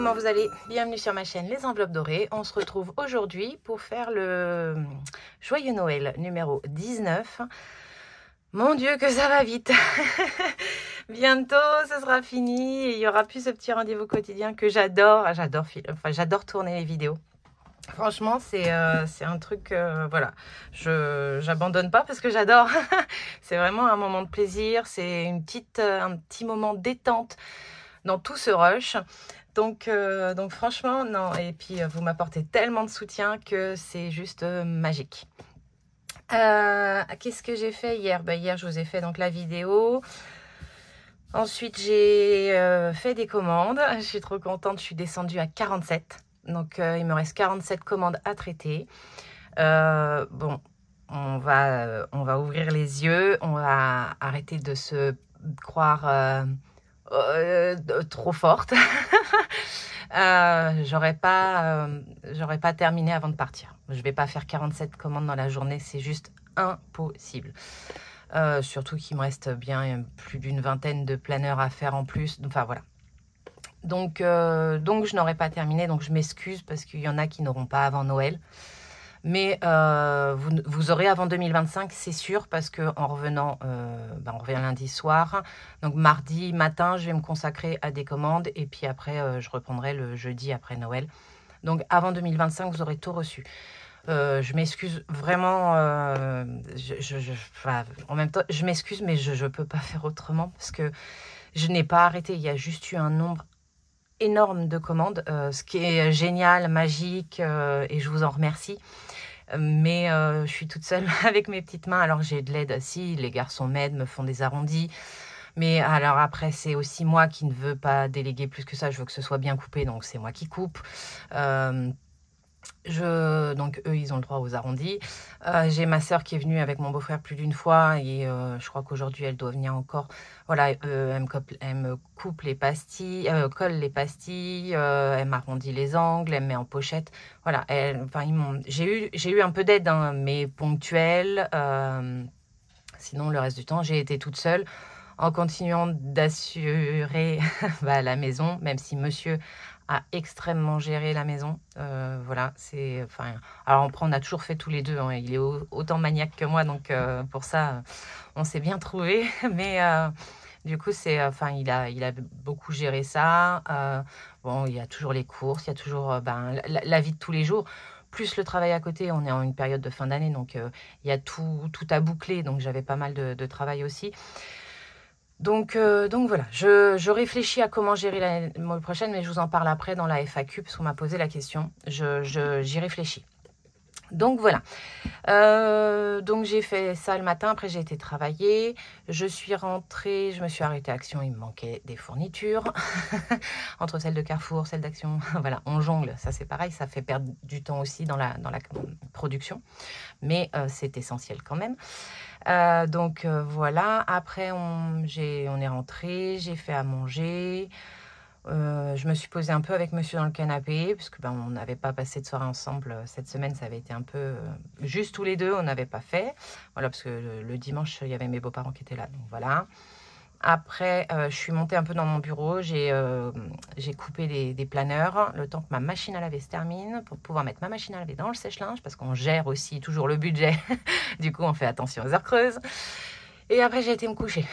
comment vous allez? Bienvenue sur ma chaîne Les Enveloppes Dorées. On se retrouve aujourd'hui pour faire le Joyeux Noël numéro 19. Mon Dieu que ça va vite. Bientôt ce sera fini et il n'y aura plus ce petit rendez-vous quotidien que j'adore. J'adore tourner les vidéos. Franchement, c'est un truc, voilà, j'abandonne pas parce que j'adore. C'est vraiment un moment de plaisir, c'est un petit moment détente dans tout ce rush. Donc franchement, non. Et puis, vous m'apportez tellement de soutien que c'est juste magique. Qu'est-ce que j'ai fait hier? Hier, je vous ai fait donc la vidéo. Ensuite, j'ai fait des commandes. Je suis trop contente. Je suis descendue à 47. Donc, il me reste 47 commandes à traiter. Bon, on va ouvrir les yeux. On va arrêter de se croire trop forte. J'aurais pas terminé avant de partir. Je vais pas faire 47 commandes dans la journée. C'est juste impossible. Surtout qu'il me reste bien plus d'une vingtaine de planeurs à faire en plus. Enfin, voilà. Donc je n'aurai pas terminé. Donc, je m'excuse parce qu'il y en a qui n'auront pas avant Noël. Mais vous aurez avant 2025, c'est sûr, parce qu'en revenant, on revient lundi soir. Donc, mardi matin, je vais me consacrer à des commandes. Et puis après, je reprendrai le jeudi après Noël. Donc, avant 2025, vous aurez tout reçu. Je m'excuse vraiment, en même temps, je m'excuse, mais je ne peux pas faire autrement parce que je n'ai pas arrêté. Il y a juste eu un nombre énorme de commandes, ce qui est génial, magique, et je vous en remercie. Mais je suis toute seule avec mes petites mains. Alors, j'ai de l'aide. Si, les garçons m'aident, me font des arrondis. Mais alors après, c'est aussi moi qui ne veux pas déléguer plus que ça. Je veux que ce soit bien coupé, donc c'est moi qui coupe. Donc eux, ils ont le droit aux arrondis. J'ai ma sœur qui est venue avec mon beau-frère plus d'une fois et je crois qu'aujourd'hui elle doit venir encore. Voilà, elle me coupe les pastilles, colle les pastilles, elle m'arrondit les angles, elle me met en pochette. Voilà, j'ai eu un peu d'aide, hein, mais ponctuelle. Sinon, le reste du temps, j'ai été toute seule en continuant d'assurer la maison, même si monsieur a extrêmement géré la maison. Voilà, alors après, on a toujours fait tous les deux, hein. Il est autant maniaque que moi, donc pour ça, on s'est bien trouvé. Mais du coup, il a beaucoup géré ça. Bon, il y a toujours les courses, il y a toujours la vie de tous les jours. Plus le travail à côté, on est en une période de fin d'année, donc il y a tout à boucler, donc j'avais pas mal de travail aussi. Donc voilà, je réfléchis à comment gérer l'année prochaine, mais je vous en parle après dans la FAQ, parce qu'on m'a posé la question. J'y réfléchis. Donc voilà. Donc j'ai fait ça le matin, après j'ai été travailler. Je suis rentrée, je me suis arrêtée à Action, il me manquait des fournitures. Entre celles de Carrefour, celles d'Action, voilà, on jongle. Ça c'est pareil, ça fait perdre du temps aussi dans la production. Mais c'est essentiel quand même. Donc voilà, après on est rentré, j'ai fait à manger. Je me suis posée un peu avec monsieur dans le canapé, parce que on n'avait pas passé de soirée ensemble cette semaine, ça avait été un peu juste tous les deux, on n'avait pas fait. Voilà, parce que le dimanche, il y avait mes beaux-parents qui étaient là, donc voilà. Après, je suis montée un peu dans mon bureau, j'ai coupé des planeurs, le temps que ma machine à laver se termine, pour pouvoir mettre ma machine à laver dans le sèche-linge, parce qu'on gère aussi toujours le budget, du coup on fait attention aux heures creuses. Et après, j'ai été me coucher,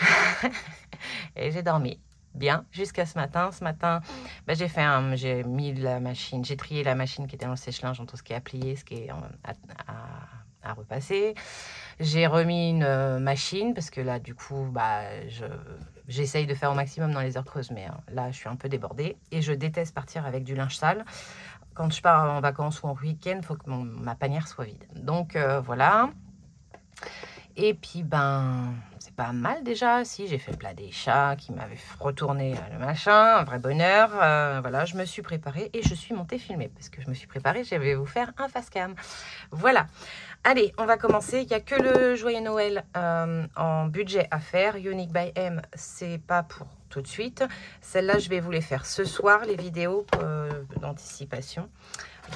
et j'ai dormi bien jusqu'à ce matin. Ce matin, j'ai mis la machine, j'ai trié la machine qui était dans le sèche-linge entre ce qui est à plier, ce qui est à repasser. J'ai remis une machine parce que là, du coup, j'essaye de faire au maximum dans les heures creuses, mais là, je suis un peu débordée et je déteste partir avec du linge sale. Quand je pars en vacances ou en week-end, il faut que ma panière soit vide. Donc, voilà. Et puis, c'est pas mal déjà. Si, j'ai fait le plat des chats qui m'avait retourné le machin, un vrai bonheur. Voilà, je me suis préparée et je suis montée filmer parce que je me suis préparée, je vais vous faire un face cam. Voilà. Allez, on va commencer. Il n'y a que le Joyeux Noël en budget à faire. Unique by M, c'est pas pour tout de suite. Celle-là, je vais vous les faire ce soir, les vidéos d'anticipation.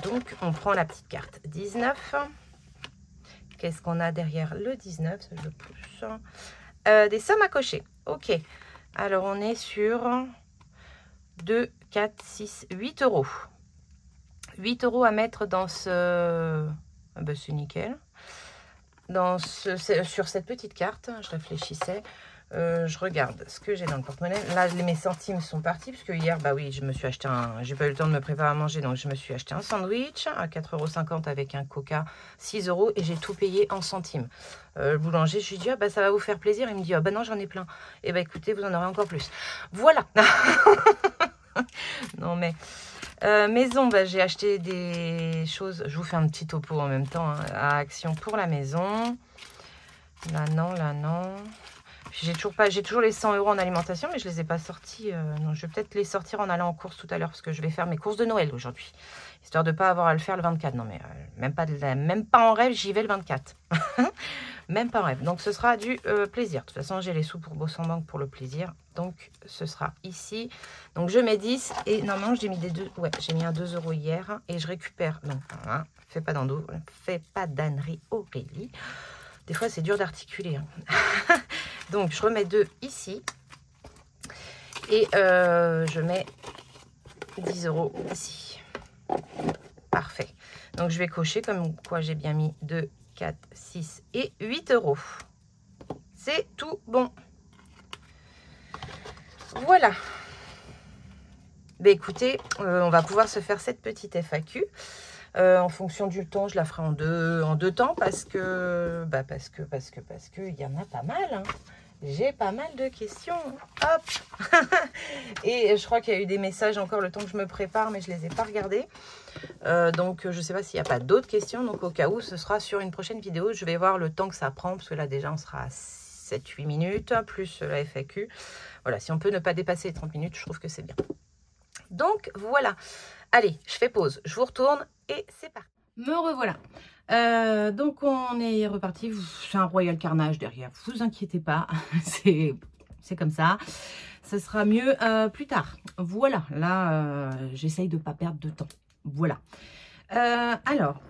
Donc, on prend la petite carte 19. Qu'est-ce qu'on a derrière le 19? Je pousse. Des sommes à cocher. Ok. Alors, on est sur 2, 4, 6, 8 euros. 8 euros à mettre dans ce... Ah bah, c'est nickel. Sur cette petite carte, je réfléchissais. Je regarde ce que j'ai dans le porte-monnaie. Là, mes centimes sont partis, puisque hier, bah oui, je me suis acheté j'ai pas eu le temps de me préparer à manger, donc je me suis acheté un sandwich à 4,50 € avec un coca, 6 € et j'ai tout payé en centimes. Le boulanger, je lui dis, ah bah ça va vous faire plaisir. Il me dit, ah bah non, j'en ai plein. Et bah écoutez, vous en aurez encore plus. Voilà. Non mais... maison, bah, j'ai acheté des choses. Je vous fais un petit topo en même temps, hein, à Action pour la maison. Là, non, là, non. J'ai toujours les 100 € en alimentation, mais je les ai pas sortis. Non, je vais peut-être les sortir en allant en course tout à l'heure, parce que je vais faire mes courses de Noël aujourd'hui. Histoire de ne pas avoir à le faire le 24. Non, mais même pas en rêve, j'y vais le 24. Même pas en rêve. Donc, ce sera du plaisir. De toute façon, j'ai les sous pour Boss en banque pour le plaisir. Donc, ce sera ici. Donc, je mets 10. Et normalement, j'ai mis des 2. Ouais, j'ai mis un 2 € hier. Et je récupère. Donc, voilà. Fais pas d'ânerie, Aurélie. Des fois, c'est dur d'articuler. Hein. Donc, je remets 2 ici. Et je mets 10 € ici. Parfait. Donc, je vais cocher comme quoi j'ai bien mis 2, 4, 6 et 8 €. C'est tout bon. Voilà. Ben, écoutez, on va pouvoir se faire cette petite FAQ. En fonction du temps, je la ferai en deux temps parce que il y en a pas mal. Hein. J'ai pas mal de questions. Hop. Et je crois qu'il y a eu des messages encore le temps que je me prépare, mais je les ai pas regardés. Donc, je sais pas s'il n'y a pas d'autres questions. Donc, au cas où, ce sera sur une prochaine vidéo. Je vais voir le temps que ça prend parce que là, déjà, on sera à 7-8 minutes plus la FAQ. Voilà, si on peut ne pas dépasser les 30 minutes, je trouve que c'est bien. Donc, voilà. Allez, je fais pause. Je vous retourne et c'est parti. Me revoilà. Donc, on est reparti. C'est un royal carnage derrière. Vous inquiétez pas. C'est comme ça. Ce sera mieux plus tard. Voilà. Là, j'essaye de ne pas perdre de temps. Voilà. Alors,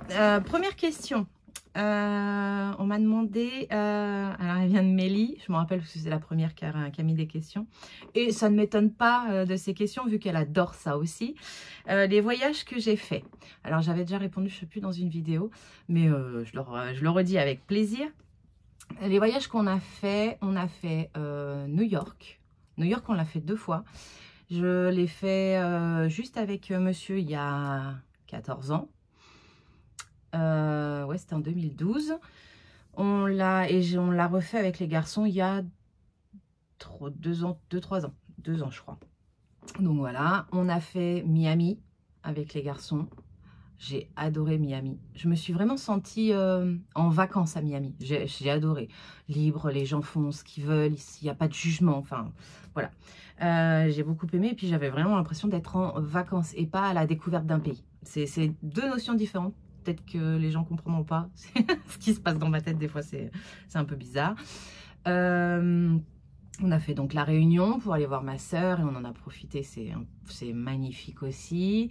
première question. On m'a demandé, alors elle vient de Mélie, je me rappelle parce que c'est la première qui a mis des questions, et ça ne m'étonne pas de ces questions vu qu'elle adore ça aussi, les voyages que j'ai faits. Alors j'avais déjà répondu, je ne sais plus, dans une vidéo, mais je le redis avec plaisir. Les voyages qu'on a fait, New York. New York, on l'a fait 2 fois. Je l'ai fait juste avec monsieur il y a 14 ans. Ouais, c'était en 2012. On l'a refait avec les garçons il y a 2 ans, 2-3 ans. 2 ans, je crois. Donc voilà, on a fait Miami avec les garçons. J'ai adoré Miami. Je me suis vraiment sentie en vacances à Miami. J'ai adoré. Libre, les gens font ce qu'ils veulent. Il n'y a pas de jugement. Enfin, voilà. J'ai beaucoup aimé. Et puis, j'avais vraiment l'impression d'être en vacances et pas à la découverte d'un pays. C'est 2 notions différentes. Peut-être que les gens ne comprendront pas ce qui se passe dans ma tête. Des fois, c'est un peu bizarre. On a fait donc la Réunion pour aller voir ma sœur et on en a profité. C'est magnifique aussi.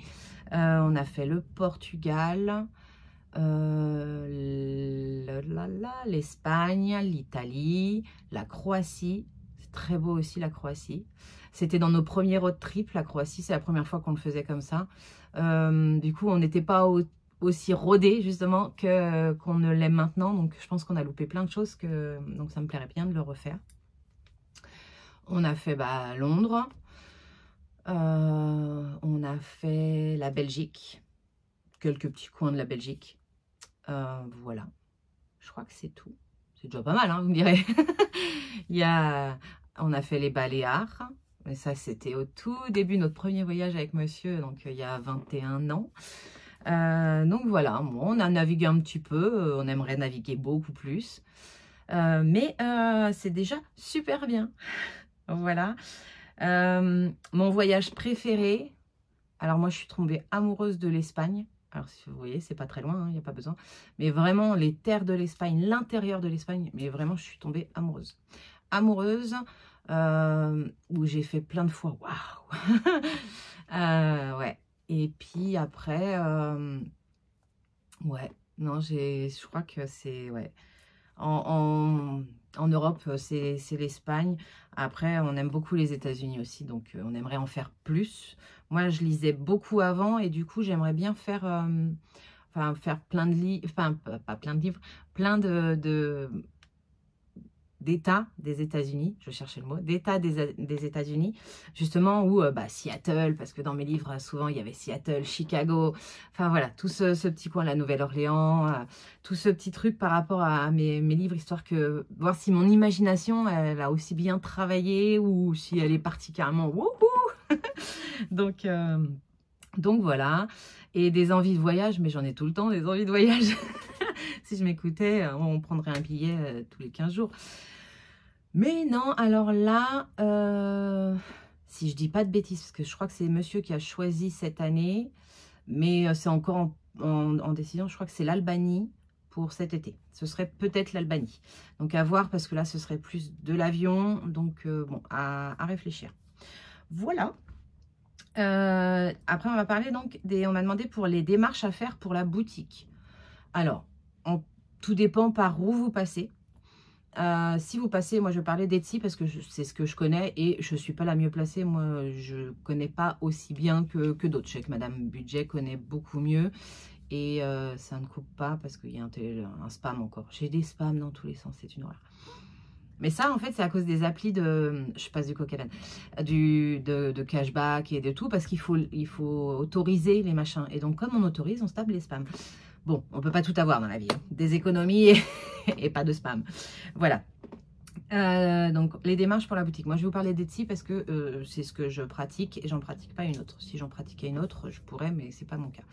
On a fait le Portugal, l'Espagne, l'Italie, la Croatie. C'est très beau aussi, la Croatie. C'était dans nos premiers road trips, la Croatie. C'est la première fois qu'on le faisait comme ça. Du coup, on n'était pas aussi rodé justement qu'on ne l'aime maintenant. Donc, je pense qu'on a loupé plein de choses. Donc, ça me plairait bien de le refaire. On a fait Londres. On a fait la Belgique. Quelques petits coins de la Belgique. Voilà. Je crois que c'est tout. C'est déjà pas mal, hein, vous me direz. On a fait les Baléares. Mais ça, c'était au tout début de notre premier voyage avec monsieur. Donc, il y a 21 ans. Donc voilà, bon, on a navigué un petit peu, on aimerait naviguer beaucoup plus, mais c'est déjà super bien. Voilà, mon voyage préféré, alors moi je suis tombée amoureuse de l'Espagne, alors si vous voyez c'est pas très loin, il n'y a pas besoin, mais vraiment les terres de l'Espagne, l'intérieur de l'Espagne, mais vraiment je suis tombée amoureuse, où j'ai fait plein de fois, waouh. Ouais. Et puis après, ouais, non, je crois que c'est, ouais, en Europe, c'est l'Espagne. Après, on aime beaucoup les États-Unis aussi, donc on aimerait en faire plus. Moi, je lisais beaucoup avant et du coup, j'aimerais bien faire, enfin, faire plein de livres, enfin, pas plein de livres, plein d'États des États-Unis, je cherchais le mot, d'États des États-Unis, justement, où bah, Seattle, parce que dans mes livres, souvent, il y avait Seattle, Chicago, enfin voilà, tout ce petit coin, la Nouvelle-Orléans, tout ce petit truc par rapport à mes livres, histoire que, voir si mon imagination, elle a aussi bien travaillé, ou si elle est partie carrément, wouhou. donc, donc voilà, et des envies de voyage, mais j'en ai tout le temps, des envies de voyage. Si je m'écoutais, on prendrait un billet tous les 15 jours. Mais non, alors là, si je dis pas de bêtises, parce que je crois que c'est monsieur qui a choisi cette année, mais c'est encore en décision, je crois que c'est l'Albanie pour cet été. Ce serait peut-être l'Albanie. Donc à voir, parce que là, ce serait plus de l'avion, donc bon, à réfléchir. Voilà. Après, on va parler donc on m'a demandé pour les démarches à faire pour la boutique. Alors, tout dépend par où vous passez. Si vous passez, moi je vais parler d'Etsy parce que c'est ce que je connais et je ne suis pas la mieux placée. Moi, je ne connais pas aussi bien que d'autres. Je sais que Madame Budget connaît beaucoup mieux et ça ne coupe pas parce qu'il y a un spam encore. J'ai des spams dans tous les sens, c'est une horreur. Mais ça, en fait, c'est à cause des applis de, je passe du coq à l'âne, de cashback et de tout, parce qu'il faut autoriser les machins. Et donc, comme on autorise, on se tape les spams. Bon, on peut pas tout avoir dans la vie, hein. Des économies et pas de spam. Voilà. Donc, les démarches pour la boutique. Moi, je vais vous parler d'Etsy parce que c'est ce que je pratique et j'en pratique pas une autre. Si j'en pratiquais une autre, je pourrais, mais c'est pas mon cas.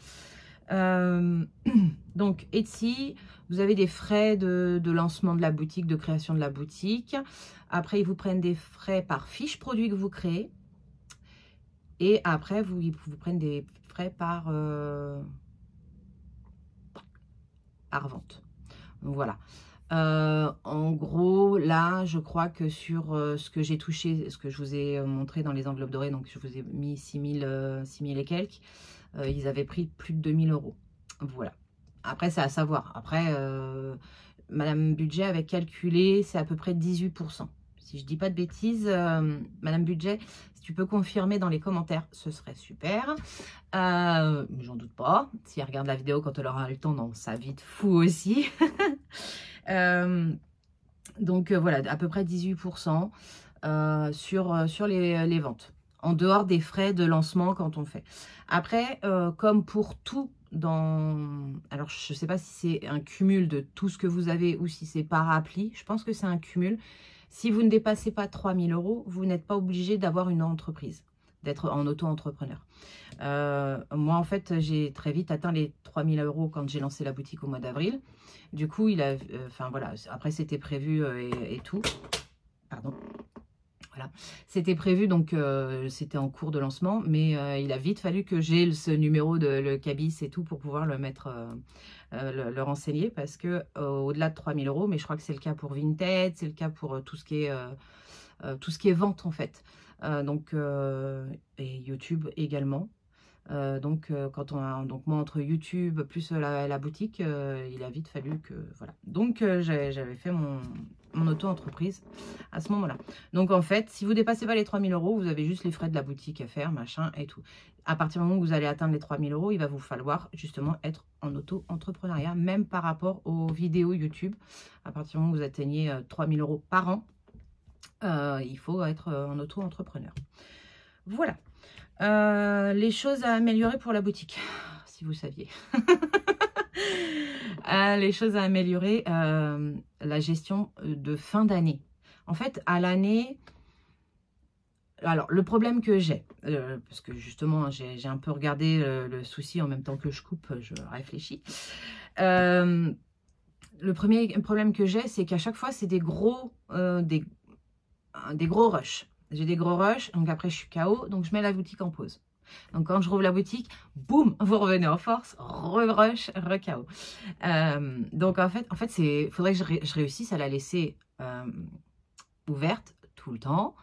Donc Etsy, vous avez des frais de lancement de la boutique, de création de la boutique. Après, ils vous prennent des frais par fiche produit que vous créez. Et après, ils vous prennent des frais par vente. Donc voilà. En gros, là, je crois que sur ce que j'ai touché, ce que je vous ai montré dans les enveloppes dorées, donc je vous ai mis 6 000 et quelques, ils avaient pris plus de 2 000 €. Voilà. Après, c'est à savoir. Après, Madame Budget avait calculé, c'est à peu près 18%. Si je dis pas de bêtises, Madame Budget, si tu peux confirmer dans les commentaires, ce serait super. J'en doute pas. Si elle regarde la vidéo quand elle aura le temps dans sa vie de fou aussi. Donc voilà, à peu près 18% sur les ventes. En dehors des frais de lancement quand on fait. Après, comme pour tout alors, je ne sais pas si c'est un cumul de tout ce que vous avez ou si c'est par appli. Je pense que c'est un cumul. Si vous ne dépassez pas 3 000 €, vous n'êtes pas obligé d'avoir une entreprise, d'être en auto-entrepreneur. Moi, en fait, j'ai très vite atteint les 3 000 € quand j'ai lancé la boutique au mois d'avril. Du coup, enfin voilà, après c'était prévu et tout. Pardon. Voilà, c'était prévu, donc c'était en cours de lancement, mais il a vite fallu que j'ai ce numéro de le cabis et tout pour pouvoir le mettre, le renseigner, parce que au-delà de 3 000 €, mais je crois que c'est le cas pour Vinted, c'est le cas pour tout ce qui est vente en fait, et YouTube également. Donc moi entre YouTube plus la boutique, il a vite fallu que voilà. Donc j'avais fait mon auto-entreprise à ce moment-là. Donc en fait, si vous dépassez pas les 3 000 €, vous avez juste les frais de la boutique à faire, machin et tout. À partir du moment où vous allez atteindre les 3 000 €, il va vous falloir justement être en auto-entrepreneuriat, même par rapport aux vidéos YouTube. À partir du moment où vous atteignez 3 000 € par an, il faut être en auto-entrepreneur. Voilà. Les choses à améliorer pour la boutique, si vous saviez. Les choses à améliorer, la gestion de fin d'année. En fait, à l'année, alors le problème que j'ai, parce que justement j'ai un peu regardé le souci en même temps que je coupe, je réfléchis. Le premier problème que j'ai, c'est qu'à chaque fois, c'est des gros rushs. J'ai des gros rushs, donc après je suis KO, donc je mets la boutique en pause. Donc quand je rouvre la boutique, boum, vous revenez en force, re-rush, re-KO. Donc en fait, il faudrait que je réussisse à la laisser ouverte tout le temps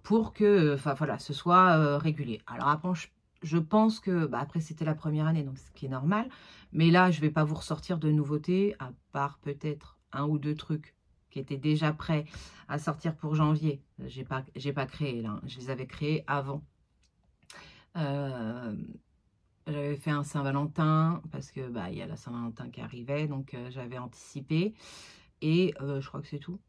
pour que, enfin voilà, ce soit régulier. Alors après, je pense que, après c'était la première année, donc ce qui est normal, mais là je vais pas vous ressortir de nouveautés, à part peut-être un ou deux trucs qui étaient déjà prêts à sortir pour janvier. J'ai pas créé là, je les avais créés avant. Euh, J'avais fait un Saint-Valentin parce que il y a la Saint-Valentin qui arrivait, donc j'avais anticipé. Et je crois que c'est tout.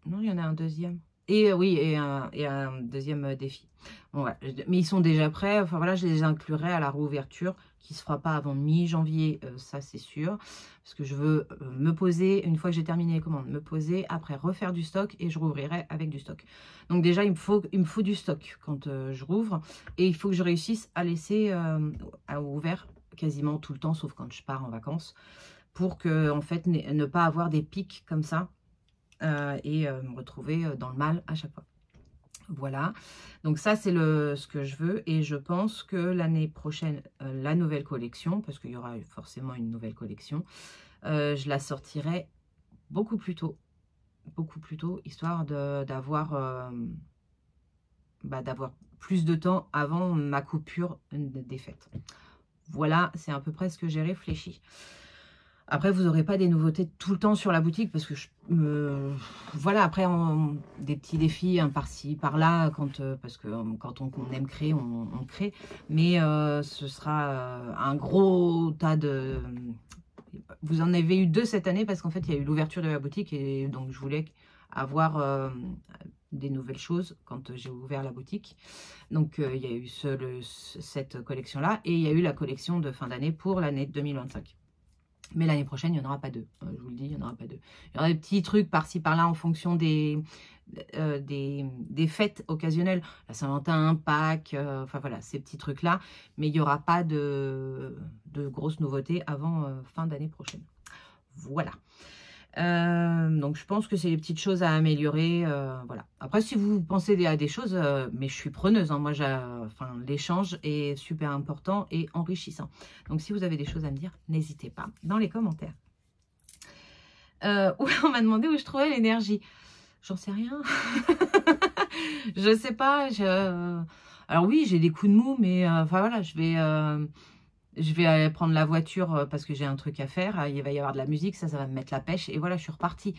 Non, il y en a un deuxième. Et oui, et un deuxième défi. Bon, voilà. Mais ils sont déjà prêts. Enfin voilà, je les inclurai à la réouverture qui se fera pas avant mi-janvier, ça c'est sûr. Parce que je veux me poser, une fois que j'ai terminé les commandes, me poser, après refaire du stock et je rouvrirai avec du stock. Donc déjà, il me faut du stock quand je rouvre. Et il faut que je réussisse à laisser ouvert quasiment tout le temps, sauf quand je pars en vacances, pour que, en fait, ne pas avoir des pics comme ça. Et me retrouver dans le mal à chaque fois. Voilà, donc ça c'est ce que je veux et je pense que l'année prochaine, la nouvelle collection, parce qu'il y aura forcément une nouvelle collection, je la sortirai beaucoup plus tôt, histoire d'avoir plus de temps avant ma coupure des fêtes. Voilà, c'est à peu près ce que j'ai réfléchi. Après, vous n'aurez pas des nouveautés tout le temps sur la boutique parce que voilà, après, des petits défis par-ci, par-là, parce que quand on aime créer, on crée. Mais ce sera un gros tas de... Vous en avez eu 2 cette année parce qu'en fait, il y a eu l'ouverture de la boutique et donc je voulais avoir des nouvelles choses quand j'ai ouvert la boutique. Donc, il y a eu cette collection-là et il y a eu la collection de fin d'année pour l'année 2025. Mais l'année prochaine, il n'y en aura pas 2. Je vous le dis, il n'y en aura pas 2. Il y aura des petits trucs par-ci, par-là en fonction des fêtes occasionnelles. La Saint-Valentin, Pâques, enfin voilà, ces petits trucs-là. Mais il n'y aura pas de grosses nouveautés avant fin d'année prochaine. Voilà. Donc, je pense que c'est les petites choses à améliorer. Voilà. Après, si vous pensez à des choses, mais je suis preneuse. Hein, moi, l'échange est super important et enrichissant. Donc, si vous avez des choses à me dire, n'hésitez pas dans les commentaires. On m'a demandé où je trouvais l'énergie. J'en sais rien. Je sais pas. Alors oui, j'ai des coups de mou, mais enfin voilà, je vais aller prendre la voiture parce que j'ai un truc à faire. Il va y avoir de la musique, ça va me mettre la pêche. Et voilà, je suis repartie.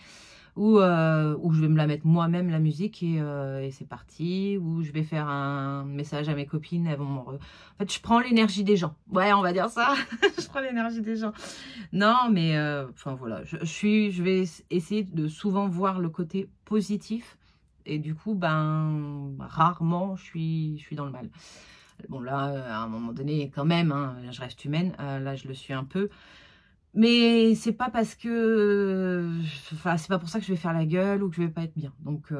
Ou je vais me la mettre moi-même, la musique, et c'est parti. Ou je vais faire un message à mes copines. Elles vont En fait, je prends l'énergie des gens. Ouais, on va dire ça. Je prends l'énergie des gens. Non, mais enfin voilà. Je vais essayer de souvent voir le côté positif. Et du coup, rarement, je suis dans le mal. Bon, là, à un moment donné, quand même, hein, je reste humaine. Là, je le suis un peu. Mais c'est pas parce que... Enfin, c'est pas pour ça que je vais faire la gueule ou que je vais pas être bien. Donc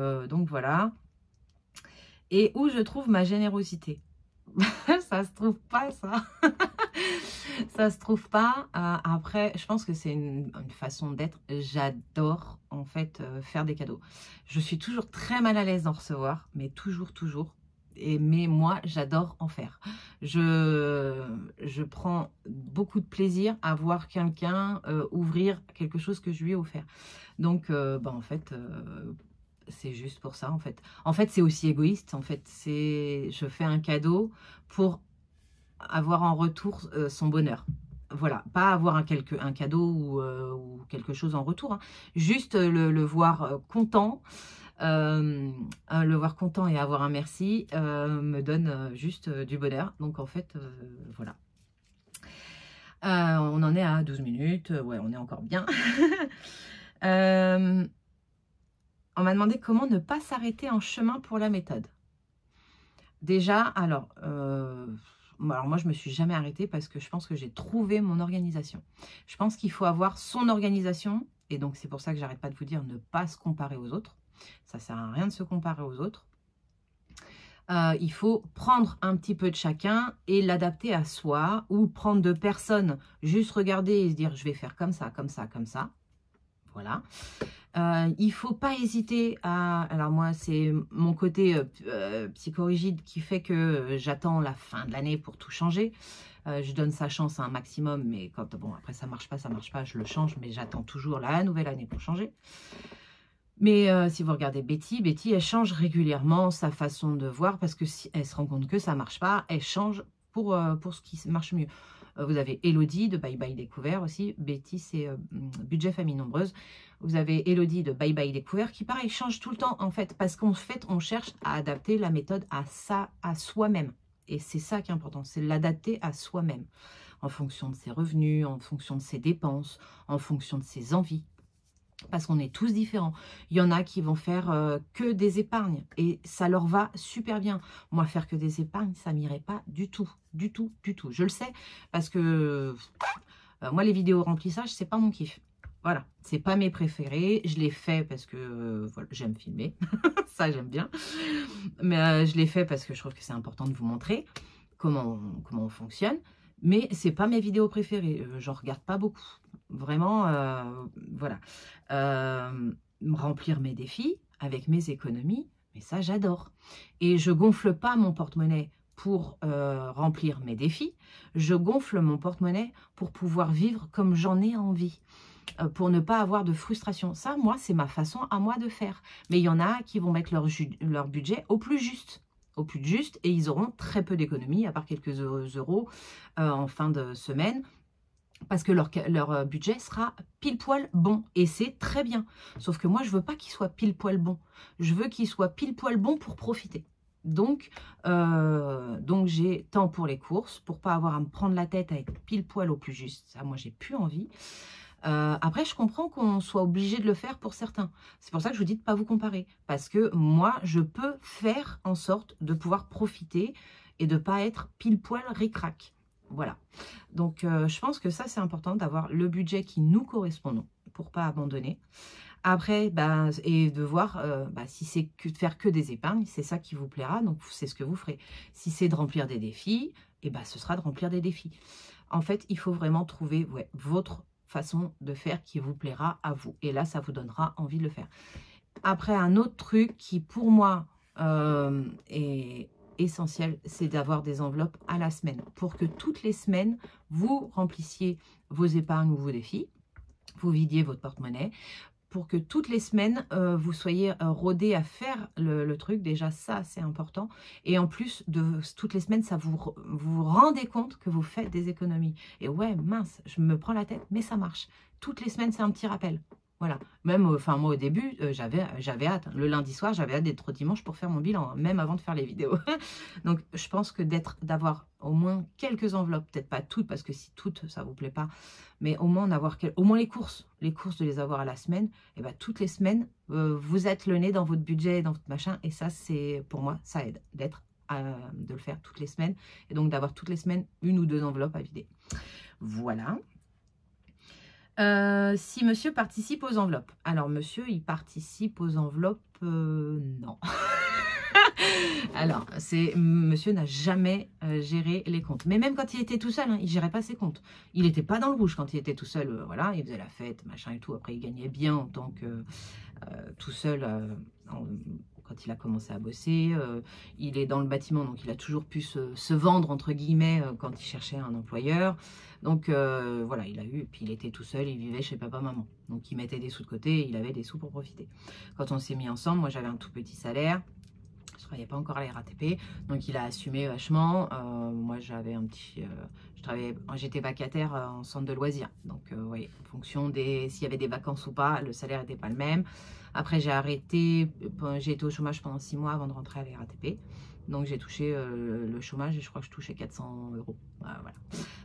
voilà. Et où je trouve ma générosité. Ça se trouve pas, ça. Ça se trouve pas. Après, je pense que c'est une façon d'être. J'adore, en fait, faire des cadeaux. Je suis toujours très mal à l'aise d'en recevoir, mais toujours, toujours. Mais moi, j'adore en faire. Je prends beaucoup de plaisir à voir quelqu'un ouvrir quelque chose que je lui ai offert. Donc, en fait, c'est juste pour ça, en fait. En fait, c'est aussi égoïste. En fait, je fais un cadeau pour avoir en retour son bonheur. Voilà, pas avoir un cadeau ou quelque chose en retour. Hein. Juste le voir content. Le voir content et avoir un merci me donne juste du bonheur. Donc en fait, voilà. On en est à 12 minutes. Ouais, on est encore bien. On m'a demandé comment ne pas s'arrêter en chemin pour la méthode. Déjà, alors moi, je me suis jamais arrêtée parce que je pense que j'ai trouvé mon organisation. Je pense qu'il faut avoir son organisation. Et donc, c'est pour ça que j'arrête pas de vous dire ne pas se comparer aux autres. Ça sert à rien de se comparer aux autres. Il faut prendre un petit peu de chacun et l'adapter à soi ou prendre de personnes, juste regarder et se dire je vais faire comme ça, comme ça, comme ça. Voilà. Il ne faut pas hésiter à... Alors moi, c'est mon côté psychorigide qui fait que j'attends la fin de l'année pour tout changer. Je donne sa chance à un maximum, mais quand après ça marche pas, je le change, mais j'attends toujours la nouvelle année pour changer. Mais si vous regardez Betty, elle change régulièrement sa façon de voir parce que si elle se rend compte que ça ne marche pas, elle change pour ce qui marche mieux. Vous avez Elodie de Bye Bye Découvert aussi. Betty, c'est Budget Famille Nombreuse. Vous avez Elodie de Bye Bye Découvert qui, pareil, change tout le temps en fait parce qu'en fait, on cherche à adapter la méthode à soi-même. Et c'est ça qui est important, c'est l'adapter à soi-même, en fonction de ses revenus, en fonction de ses dépenses, en fonction de ses envies. Parce qu'on est tous différents. Il y en a qui vont faire que des épargnes et ça leur va super bien. Moi, faire que des épargnes, ça m'irait pas du tout, du tout, du tout. Je le sais parce que moi, les vidéos remplissage, c'est pas mon kiff. Voilà, c'est pas mes préférés. Je les fais parce que voilà, j'aime filmer, ça j'aime bien. Mais je les fais parce que je trouve que c'est important de vous montrer comment on fonctionne. Mais c'est pas mes vidéos préférées. J'en regarde pas beaucoup. Vraiment, voilà. Remplir mes défis avec mes économies, mais ça j'adore. Et je gonfle pas mon porte-monnaie pour remplir mes défis. Je gonfle mon porte-monnaie pour pouvoir vivre comme j'en ai envie. Pour ne pas avoir de frustration. Ça, moi, c'est ma façon à moi de faire. Mais il y en a qui vont mettre leur budget au plus juste. Et ils auront très peu d'économies, à part quelques euros en fin de semaine, parce que leur budget sera pile poil bon, et c'est très bien. Sauf que moi, je veux pas qu'il soit pile poil bon. Je veux qu'il soit pile poil bon pour profiter. Donc j'ai temps pour les courses, pour pas avoir à me prendre la tête à être pile poil au plus juste. Ça, moi, j'ai plus envie. Après, je comprends qu'on soit obligé de le faire pour certains. C'est pour ça que je vous dis de ne pas vous comparer. Parce que moi, je peux faire en sorte de pouvoir profiter et de ne pas être pile poil ric-rac. Voilà. Donc, je pense que ça, c'est important d'avoir le budget qui nous correspond, nous, pour ne pas abandonner. Après, et de voir si c'est de faire que des épargnes, c'est ça qui vous plaira, donc c'est ce que vous ferez. Si c'est de remplir des défis, ce sera de remplir des défis. En fait, il faut vraiment trouver votre façon de faire qui vous plaira à vous. Et là, ça vous donnera envie de le faire. Après, un autre truc qui, pour moi, est essentiel, c'est d'avoir des enveloppes à la semaine. Pour que toutes les semaines, vous remplissiez vos épargnes ou vos défis, vous vidiez votre porte-monnaie, pour que toutes les semaines, vous soyez rodés à faire le truc. Déjà, ça, c'est important. Et en plus, toutes les semaines, ça vous rendez compte que vous faites des économies. Et ouais, mince, je me prends la tête, mais ça marche. Toutes les semaines, c'est un petit rappel. Voilà. Même, moi, au début, j'avais hâte. Le lundi soir, j'avais hâte d'être au dimanche pour faire mon bilan, même avant de faire les vidéos. Donc, je pense que d'avoir au moins quelques enveloppes, peut-être pas toutes, parce que si toutes, ça vous plaît pas, mais au moins au moins les courses de les avoir à la semaine, et toutes les semaines, vous êtes le nez dans votre budget, dans votre machin, et ça, c'est, pour moi, ça aide de le faire toutes les semaines, et donc d'avoir toutes les semaines une ou deux enveloppes à vider. Voilà. Si monsieur participe aux enveloppes. Alors, monsieur, il participe aux enveloppes, non. Alors, monsieur n'a jamais géré les comptes. Mais même quand il était tout seul, il ne gérait pas ses comptes. Il n'était pas dans le rouge quand il était tout seul. Voilà, il faisait la fête, machin et tout. Après, il gagnait bien en tant que tout seul quand il a commencé à bosser. Il est dans le bâtiment, donc il a toujours pu se vendre, entre guillemets, quand il cherchait un employeur. Donc, voilà, il a eu, puis il était tout seul, il vivait chez papa-maman. Donc, il mettait des sous de côté et il avait des sous pour profiter. Quand on s'est mis ensemble, moi, j'avais un tout petit salaire. Je ne travaillais pas encore à la RATP, donc il a assumé vachement. Moi, j'avais un petit... j'étais vacataire en centre de loisirs. Donc, oui, en fonction s'il y avait des vacances ou pas, le salaire n'était pas le même. Après, j'ai arrêté, j'ai été au chômage pendant 6 mois avant de rentrer à la RATP. Donc, j'ai touché le chômage et je crois que je touchais 400 €. Voilà.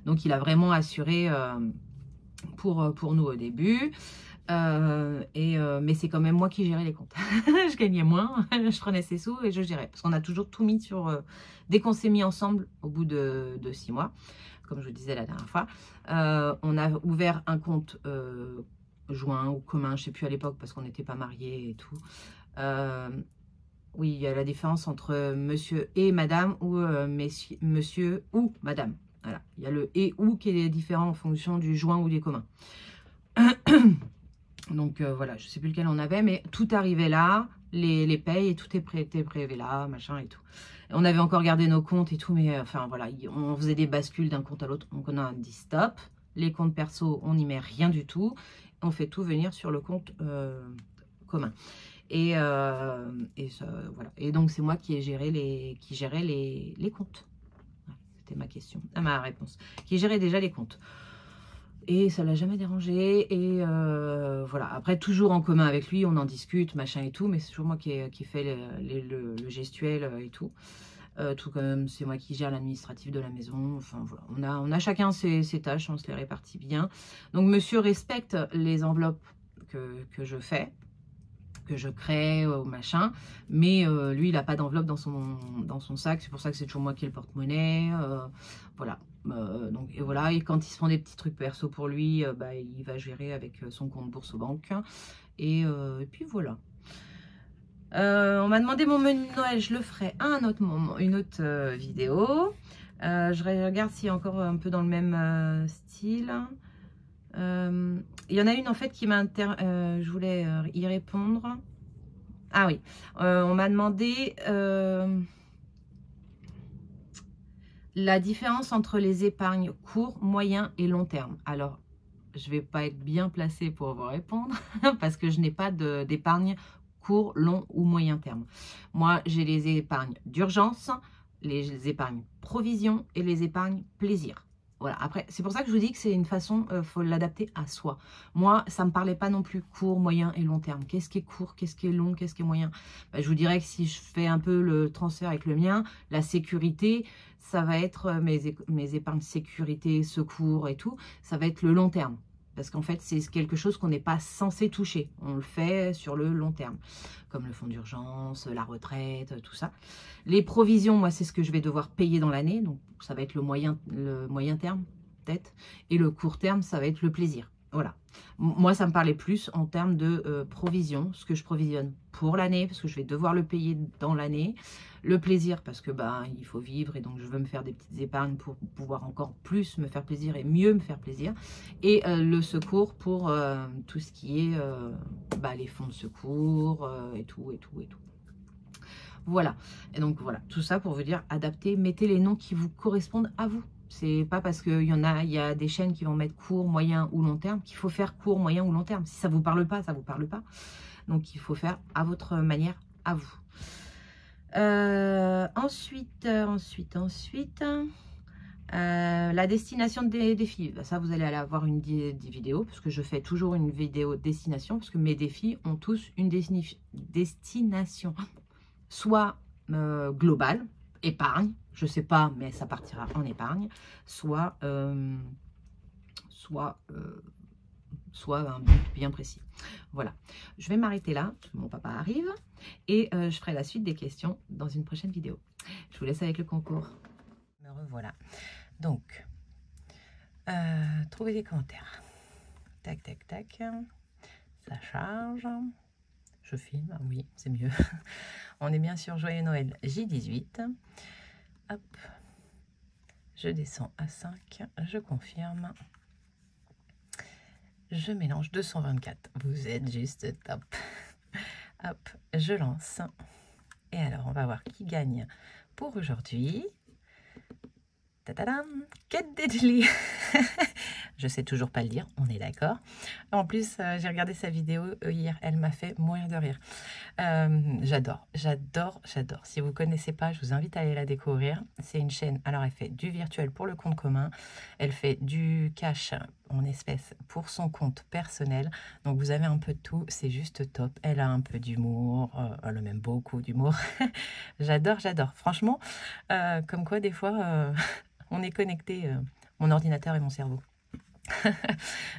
Donc, il a vraiment assuré pour nous au début. Mais c'est quand même moi qui gérais les comptes. Je gagnais moins, je prenais ses sous et je gérais. Parce qu'on a toujours tout mis sur... dès qu'on s'est mis ensemble, au bout de 6 mois, comme je vous disais la dernière fois, on a ouvert un compte joint ou commun, je ne sais plus à l'époque parce qu'on n'était pas mariés et tout. Oui, il y a la différence entre monsieur et madame ou monsieur ou madame. Voilà, il y a le et ou qui est différent en fonction du joint ou des communs. Donc voilà, je ne sais plus lequel on avait, mais tout arrivait là, les payes et tout était prélevé là, machin et tout. Et on avait encore gardé nos comptes et tout, mais enfin voilà, on faisait des bascules d'un compte à l'autre. Donc on a dit stop, les comptes perso, on n'y met rien du tout. On fait tout venir sur le compte commun. Et ça, voilà. Et donc c'est moi qui gérais les comptes. C'était ma question, ma réponse. Qui gérait déjà les comptes. Et ça l'a jamais dérangé. Et voilà. Après, toujours en commun avec lui, on en discute, machin et tout. Mais c'est toujours moi qui fais le gestuel et tout. tout comme c'est moi qui gère l'administratif de la maison. Enfin voilà, on a chacun ses tâches, on se les répartit bien. Donc monsieur respecte les enveloppes que je fais, que je crée, machin, mais lui il n'a pas d'enveloppe dans son sac, c'est pour ça que c'est toujours moi qui ai le porte-monnaie, voilà. Donc et voilà, et quand il se prend des petits trucs perso pour lui, bah, il va gérer avec son compte bourse aux banques, et puis voilà. On m'a demandé mon menu de Noël, je le ferai à un autre moment, une autre vidéo. Je regarde s'il y a encore un peu dans le même style. Il y en a une en fait qui m'a je voulais y répondre. Ah oui, on m'a demandé la différence entre les épargnes court, moyen et long terme. Alors, je vais pas être bien placée pour vous répondre parce que je n'ai pas d'épargne court, long ou moyen terme. Moi, j'ai les épargnes d'urgence, les épargnes provision et les épargnes plaisir. Voilà, après, c'est pour ça que je vous dis que c'est une façon, faut l'adapter à soi. Moi, ça ne me parlait pas non plus court, moyen et long terme. Qu'est-ce qui est court, qu'est-ce qui est long, qu'est-ce qui est moyen? Ben, je vous dirais que si je fais un peu le transfert avec le mien, la sécurité, ça va être mes épargnes sécurité, secours et tout, ça va être le long terme. Parce qu'en fait, c'est quelque chose qu'on n'est pas censé toucher. On le fait sur le long terme, comme le fonds d'urgence, la retraite, tout ça. Les provisions, moi, c'est ce que je vais devoir payer dans l'année. Donc, ça va être le moyen terme, peut-être. Et le court terme, ça va être le plaisir. Voilà. Moi, ça me parlait plus en termes de provision, ce que je provisionne pour l'année, parce que je vais devoir le payer dans l'année. Le plaisir, parce que bah, il faut vivre et donc je veux me faire des petites épargnes pour pouvoir encore plus me faire plaisir et mieux me faire plaisir. Et le secours pour tout ce qui est bah, les fonds de secours et tout. Voilà. Et donc voilà, tout ça pour vous dire, adaptez, mettez les noms qui vous correspondent à vous. C'est pas parce qu'il y a des chaînes qui vont mettre court, moyen ou long terme qu'il faut faire court, moyen ou long terme. Si ça vous parle pas, ça vous parle pas. Donc il faut faire à votre manière, à vous. Ensuite, la destination des défis. Ça, vous allez avoir une vidéo, parce que je fais toujours une vidéo destination, parce que mes défis ont tous une destination, soit globale, épargne, je sais pas, mais ça partira en épargne, soit un but bien précis. Voilà, je vais m'arrêter là, mon papa arrive, et je ferai la suite des questions dans une prochaine vidéo. Je vous laisse avec le concours. Me revoilà. Donc, trouvez des commentaires. Tac, tac, tac. Ça charge. Je filme, oui, c'est mieux. On est bien sur Joyeux Noël J18. Hop. Je descends à 5. Je confirme. Je mélange 224. Vous êtes juste top. Hop, je lance. Et alors, on va voir qui gagne pour aujourd'hui. Tadadam, Kate Deadly. Je sais toujours pas le dire, on est d'accord. En plus, j'ai regardé sa vidéo hier, elle m'a fait mourir de rire. J'adore. Si vous connaissez pas, je vous invite à aller la découvrir. C'est une chaîne, alors elle fait du virtuel pour le compte commun, elle fait du cash en espèces pour son compte personnel. Donc vous avez un peu de tout, c'est juste top. Elle a un peu d'humour, elle a même beaucoup d'humour. J'adore. Franchement, comme quoi des fois, on est connecté, mon ordinateur et mon cerveau.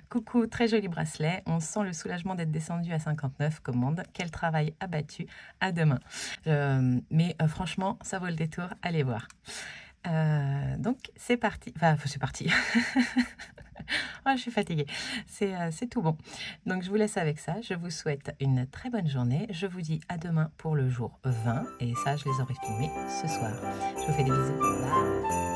Coucou, très joli bracelet. On sent le soulagement d'être descendu à 59. Commande. Quel travail abattu. À demain. Mais franchement, ça vaut le détour. Allez voir. Donc, c'est parti. Enfin, c'est parti. Oh, je suis fatiguée. C'est tout bon. Donc, je vous laisse avec ça. Je vous souhaite une très bonne journée. Je vous dis à demain pour le jour 20. Et ça, je les aurai filmés ce soir. Je vous fais des bisous. Bye.